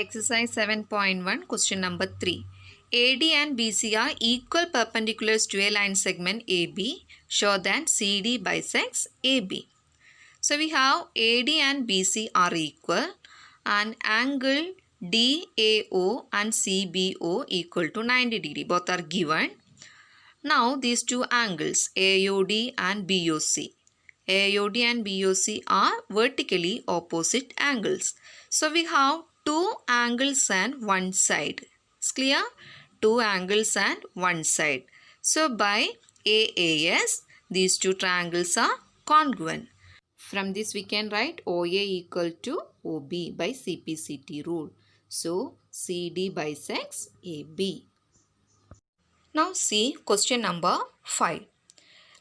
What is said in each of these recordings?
Exercise 7.1, question number 3. AD and BC are equal perpendiculars to a line segment AB. Show that CD bisects AB. So we have AD and BC are equal and angle DAO and CBO equal to 90 degree. Both are given. Now these two angles AOD and BOC. AOD and BOC are vertically opposite angles. So we have two angles and one side. It's clear? Two angles and one side. So by AAS, these two triangles are congruent. From this we can write OA equal to OB by CPCT rule. So CD bisects AB. Now see question number 5.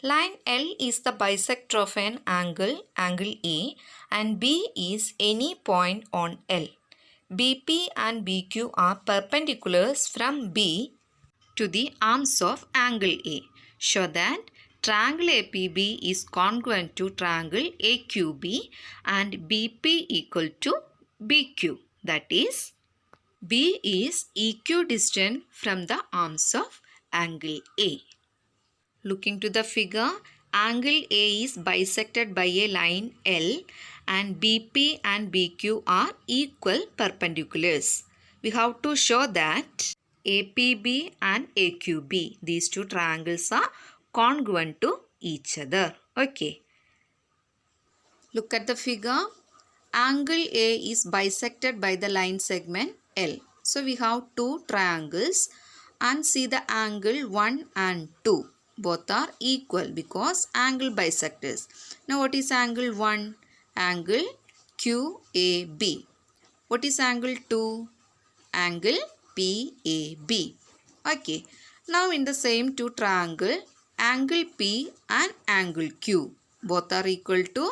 Line L is the bisector of an angle, angle A, and B is any point on L. BP and BQ are perpendiculars from B to the arms of angle A. Show that triangle APB is congruent to triangle AQB and BP equal to BQ. That is, B is equidistant from the arms of angle A. Looking to the figure, angle A is bisected by a line L and BP and BQ are equal perpendiculars. We have to show that APB and AQB, these two triangles are congruent to each other. Okay. Look at the figure. Angle A is bisected by the line segment L. So we have two triangles and see the angle 1 and 2. Both are equal because angle bisectors. Now what is angle 1? Angle QAB. What is angle 2? Angle PAB. Okay. Now in the same two triangle, angle P and angle Q. Both are equal to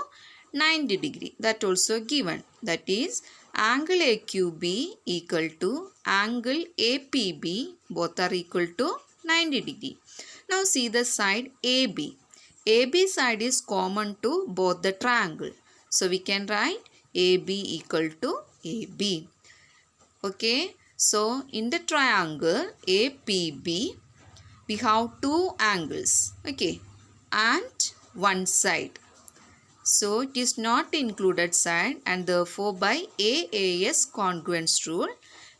90 degree. That also given. That is angle AQB equal to angle APB. Both are equal to 90 degree. Now see the side AB. AB side is common to both the triangle. So we can write AB equal to AB. Okay. So in the triangle APB, we have two angles. Okay. And one side. So it is not included side and therefore by AAS congruence rule,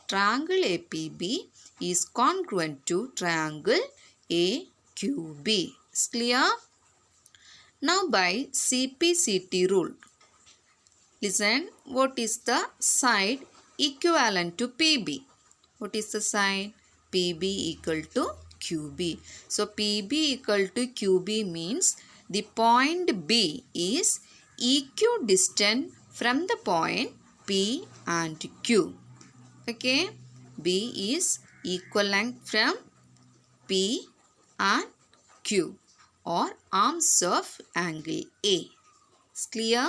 triangle APB is congruent to triangle AQB. Is clear? Now by CPCT rule, listen, what is the side equivalent to PB? What is the side? PB equal to QB. So PB equal to QB means the point B is equidistant from the point P and Q. Okay. B is equal length from P and Q or arms of angle A. It's clear?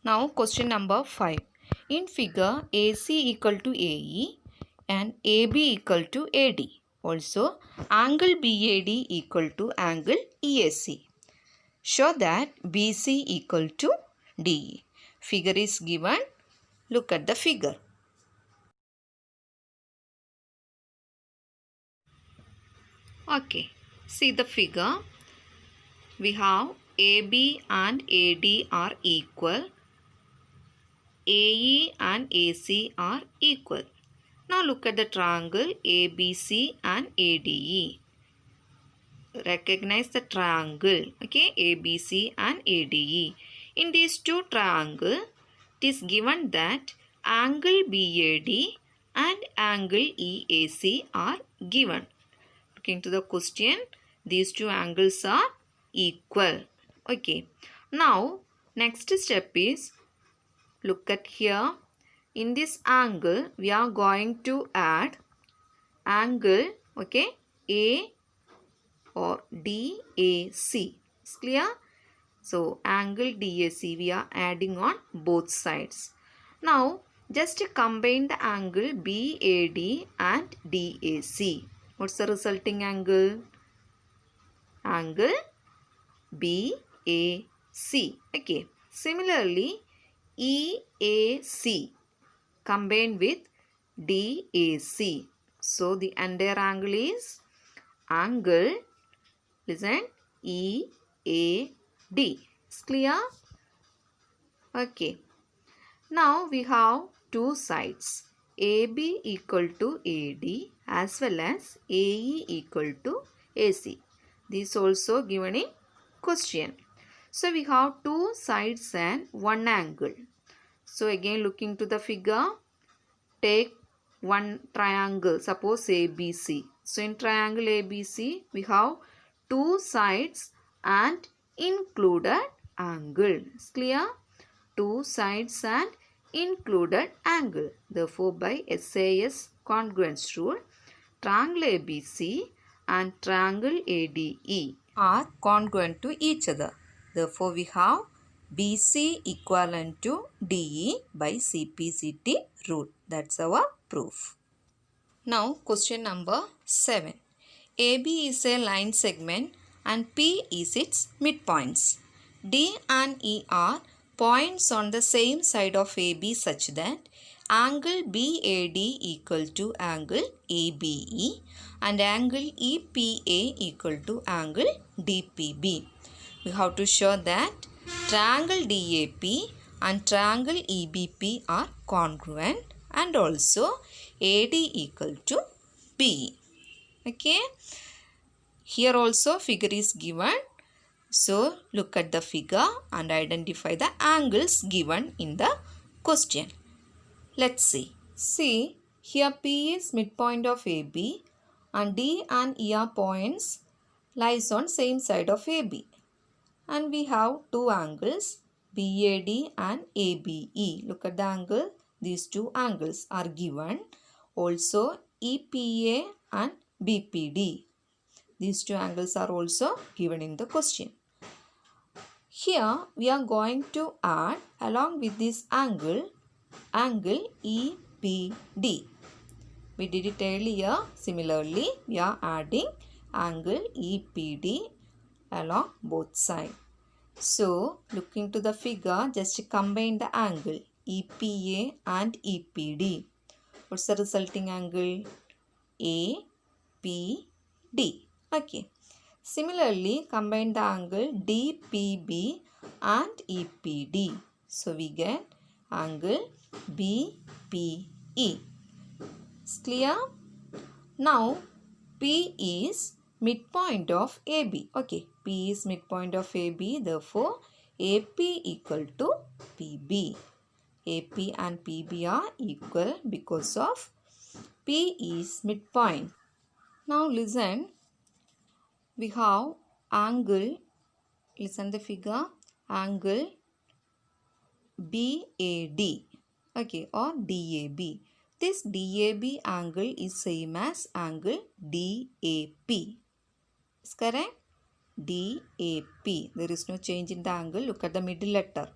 Now question number 5. In figure, AC equal to AE and AB equal to AD. Also, angle BAD equal to angle EAC. Show that BC equal to DE. Figure is given. Look at the figure. Okay. See the figure. We have AB and AD are equal. AE and AC are equal. Now look at the triangle ABC and ADE. Recognize the triangle, okay, ABC and ADE. In these two triangles, it is given that angle BAD and angle EAC are given. Looking to the question, these two angles are equal. Okay. Now, next step is, look at here. In this angle, we are going to add angle, okay, A or DAC. Is clear? So, angle DAC we are adding on both sides. Now, just combine the angle BAD and DAC. What's the resulting angle? Angle BAC. Okay. Similarly, EAC. combined with DAC. So the entire angle is angle, listen, EAD. It's clear? Okay. Now we have two sides, AB equal to AD as well as AE equal to AC. This also given in question. So we have two sides and one angle. So again looking to the figure, take one triangle, suppose ABC. So in triangle ABC we have two sides and included angle. It's clear? Two sides and included angle. Therefore, by SAS congruence rule, triangle ABC and triangle ADE are congruent to each other. Therefore, we have BC equivalent to DE by CPCT rule. That's our proof. Now, question number 7. AB is a line segment and P is its midpoints. D and E are points on the same side of AB such that angle BAD equal to angle ABE and angle EPA equal to angle DPB. We have to show that triangle DAP and triangle EBP are congruent and also AD equal to BE. Okay. Here also figure is given. So look at the figure and identify the angles given in the question. Let's see. See, here P is midpoint of AB and D and E are points lies on same side of AB. And we have two angles BAD and ABE. Look at the angle. These two angles are given. Also EPA and BPD. These two angles are also given in the question. Here we are going to add along with this angle EPD. We did it earlier. Similarly, we are adding angle EPD along both sides. So, looking to the figure, just combine the angle EPA and EPD. What's the resulting angle? APD. Okay. Similarly, combine the angle DPB and EPD. So, we get angle BPE. It's clear? Now, P is midpoint of AB. Okay, P is midpoint of AB. Therefore, AP equal to PB. AP and PB are equal because of P is midpoint. Now, listen. We have angle, listen the figure, angle BAD, okay, or DAB. This DAB angle is same as angle DAP. Is correct? DAP. There is no change in the angle. Look at the middle letter.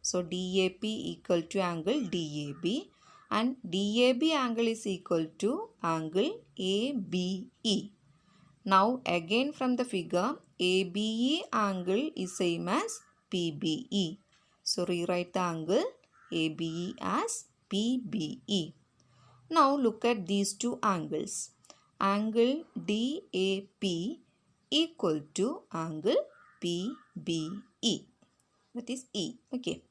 So, DAP equal to angle DAB and DAB angle is equal to angle ABE. Now again from the figure, ABE angle is same as PBE. So rewrite the angle ABE as PBE. Now look at these two angles. Angle DAP equal to angle PBE. That is E. Okay.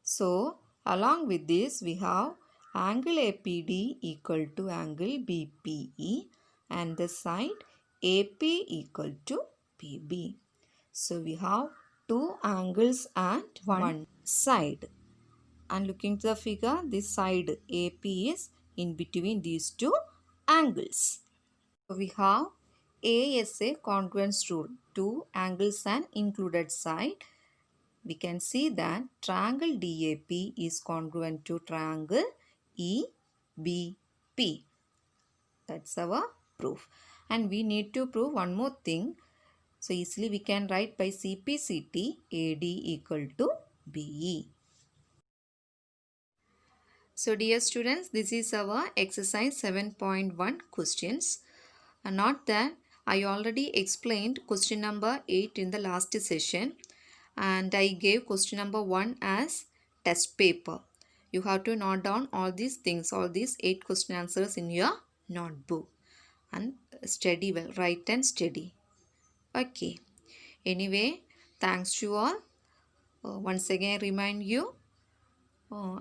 So along with this we have angle APD equal to angle BPE and the side AP equal to PB. So we have two angles and one side. And looking to the figure, this side AP is in between these two angles. So we have ASA congruence rule. Two angles and included side. We can see that triangle DAP is congruent to triangle EBP. That's our proof. And we need to prove one more thing. So easily we can write by CPCT AD equal to BE. So dear students, this is our exercise 7.1 questions. And not that I already explained question number 8 in the last session. And I gave question number 1 as test paper. You have to note down all these things, all these 8 question answers in your notebook and study well, write and study. Okay. Anyway, thanks to all. Once again remind you,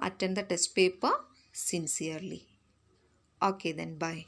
attend the test paper sincerely. Okay then, bye.